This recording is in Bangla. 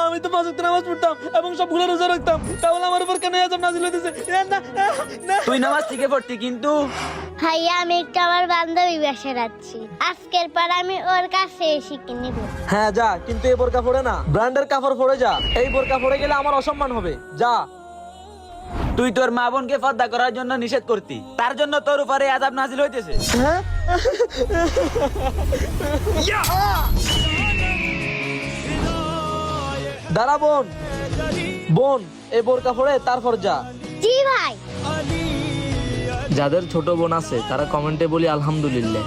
আমি তো 5 ওয়াক্ত নামাজ পড়তাম এবং সবগুলো রোজা রাখতাম, তাহলে আমার উপর কেন আযাব নাযিল হইতেছে? তুই নামাজ থেকে পড়তি কিন্তু ভাইয়া আমি একটু আমার বান্ধবী বাসায় যাচ্ছি, আজকের পর আমি ওর কাছে শিখে নিব। হ্যাঁ যা, কিন্তু এই বোরকা পরে না, ব্র্যান্ডের কাপড় পরে যা। এই বোরকা পরে গেলে আমার অসম্মান হবে। যা। তুই তোর মা বোনকে পর্দা করার জন্য নিষেধ করতি, তার জন্য তোর উপরে আযাব নাযিল হইতেছে। দাঁড়া বোন, বোন এই বোরকা পরে তারপর যা। জি ভাই। যাদের ছোট বোন আছে তারা কমেন্টে বলি আলহামদুলিল্লাহ।